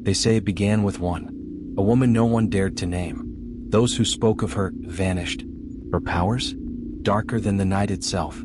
They say it began with one. A woman no one dared to name. Those who spoke of her vanished. Her powers? Darker than the night itself.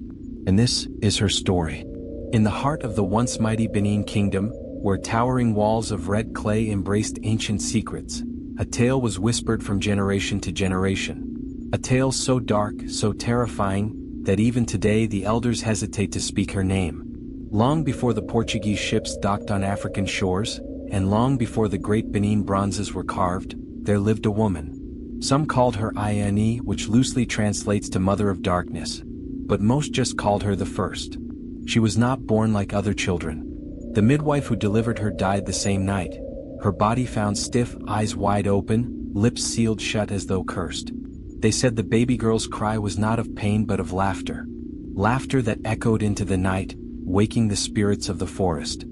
And this is her story. In the heart of the once mighty Benin Kingdom, where towering walls of red clay embraced ancient secrets, a tale was whispered from generation to generation. A tale so dark, so terrifying, that even today the elders hesitate to speak her name. Long before the Portuguese ships docked on African shores, and long before the great Benin bronzes were carved, there lived a woman. Some called her Iyayi-Ani, which loosely translates to Mother of Darkness, but most just called her the First. She was not born like other children. The midwife who delivered her died the same night, her body found stiff, eyes wide open, lips sealed shut as though cursed. They said the baby girl's cry was not of pain but of laughter. Laughter that echoed into the night, waking the spirits of the forest.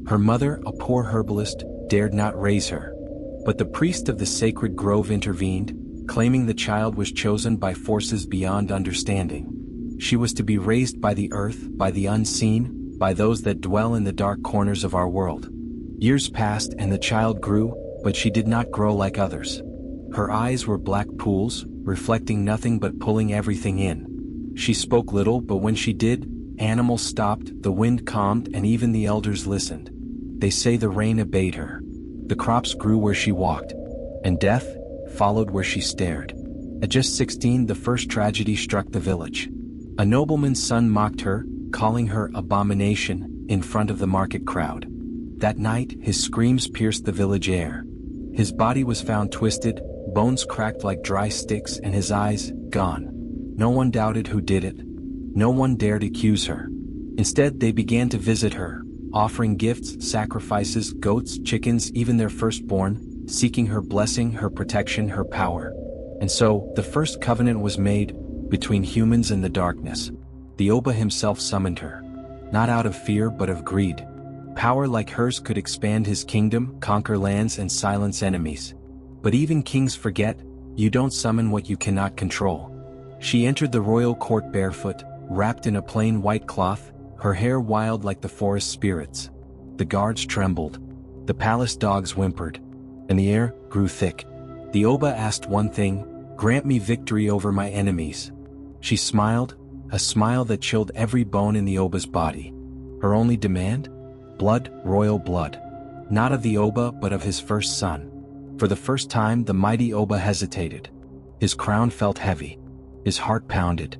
Her mother, a poor herbalist, dared not raise her. But the priest of the sacred grove intervened, claiming the child was chosen by forces beyond understanding. She was to be raised by the earth, by the unseen, by those that dwell in the dark corners of our world. Years passed and the child grew, but she did not grow like others. Her eyes were black pools, reflecting nothing but pulling everything in. She spoke little, but when she did, animals stopped, the wind calmed, and even the elders listened. They say the rain obeyed her. The crops grew where she walked, and death followed where she stared. At just 16, the first tragedy struck the village. A nobleman's son mocked her, calling her abomination, in front of the market crowd. That night, his screams pierced the village air. His body was found twisted, bones cracked like dry sticks, and his eyes gone. No one doubted who did it. No one dared accuse her. Instead, they began to visit her, offering gifts, sacrifices, goats, chickens, even their firstborn, seeking her blessing, her protection, her power. And so, the first covenant was made, between humans and the darkness. The Oba himself summoned her. Not out of fear but of greed. Power like hers could expand his kingdom, conquer lands, and silence enemies. But even kings forget, you don't summon what you cannot control. She entered the royal court barefoot, wrapped in a plain white cloth, her hair wild like the forest spirits. The guards trembled. The palace dogs whimpered. And the air grew thick. The Oba asked one thing: grant me victory over my enemies. She smiled, a smile that chilled every bone in the Oba's body. Her only demand? Blood, royal blood. Not of the Oba but of his first son. For the first time the mighty Oba hesitated. His crown felt heavy. His heart pounded.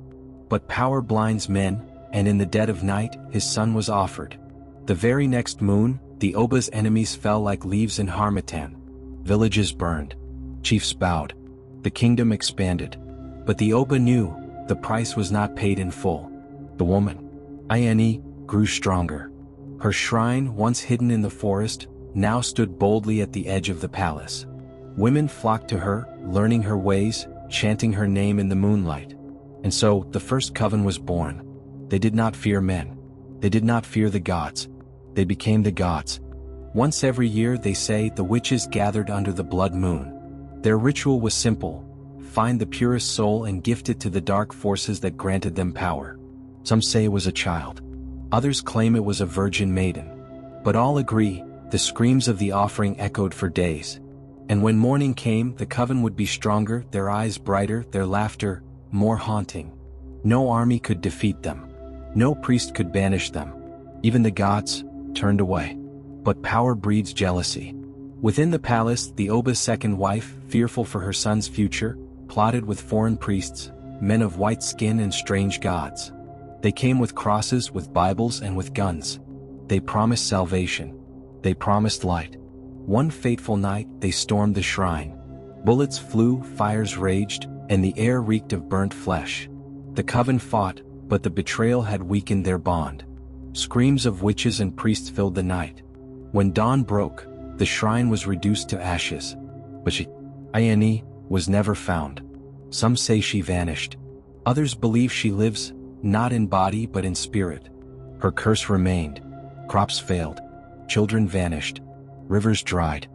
But power blinds men, and in the dead of night, his son was offered. The very next moon, the Oba's enemies fell like leaves in Harmattan. Villages burned. Chiefs bowed. The kingdom expanded. But the Oba knew the price was not paid in full. The woman, Iyayi-Ani, grew stronger. Her shrine, once hidden in the forest, now stood boldly at the edge of the palace. Women flocked to her, learning her ways, chanting her name in the moonlight. And so, the first coven was born. They did not fear men. They did not fear the gods. They became the gods. Once every year, they say, the witches gathered under the blood moon. Their ritual was simple: find the purest soul and gift it to the dark forces that granted them power. Some say it was a child. Others claim it was a virgin maiden. But all agree, the screams of the offering echoed for days. And when morning came, the coven would be stronger, their eyes brighter, their laughter more haunting. No army could defeat them. No priest could banish them. Even the gods turned away. But power breeds jealousy. Within the palace, the Oba's second wife, fearful for her son's future, plotted with foreign priests, men of white skin and strange gods. They came with crosses, with Bibles, and with guns. They promised salvation. They promised light. One fateful night, they stormed the shrine. Bullets flew, fires raged, and the air reeked of burnt flesh. The coven fought, but the betrayal had weakened their bond. Screams of witches and priests filled the night. When dawn broke, the shrine was reduced to ashes. But she, Iyayi-Ani, was never found. Some say she vanished. Others believe she lives, not in body but in spirit. Her curse remained. Crops failed. Children vanished. Rivers dried.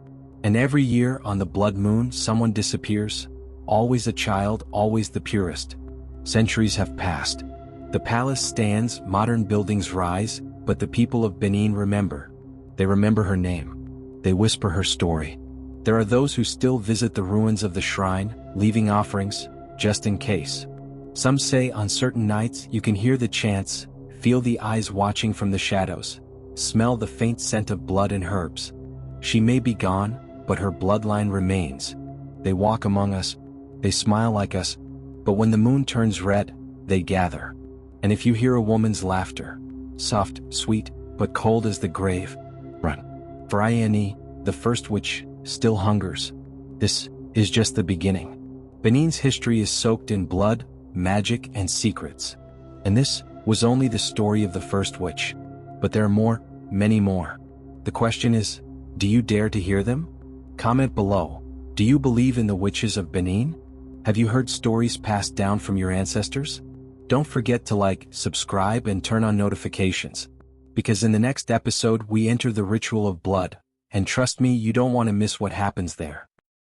And every year on the blood moon someone disappears. Always a child, always the purest. Centuries have passed. The palace stands, modern buildings rise, but the people of Benin remember. They remember her name. They whisper her story. There are those who still visit the ruins of the shrine, leaving offerings, just in case. Some say on certain nights you can hear the chants, feel the eyes watching from the shadows, smell the faint scent of blood and herbs. She may be gone, but her bloodline remains. They walk among us, they smile like us, but when the moon turns red, they gather. And if you hear a woman's laughter, soft, sweet, but cold as the grave, run. For Iyayi-Ani, the first witch, still hungers. This is just the beginning. Benin's history is soaked in blood, magic, and secrets. And this was only the story of the first witch. But there are more, many more. The question is, do you dare to hear them? Comment below. Do you believe in the witches of Benin? Have you heard stories passed down from your ancestors? Don't forget to like, subscribe, and turn on notifications. Because in the next episode we enter the ritual of blood. And trust me, you don't want to miss what happens there.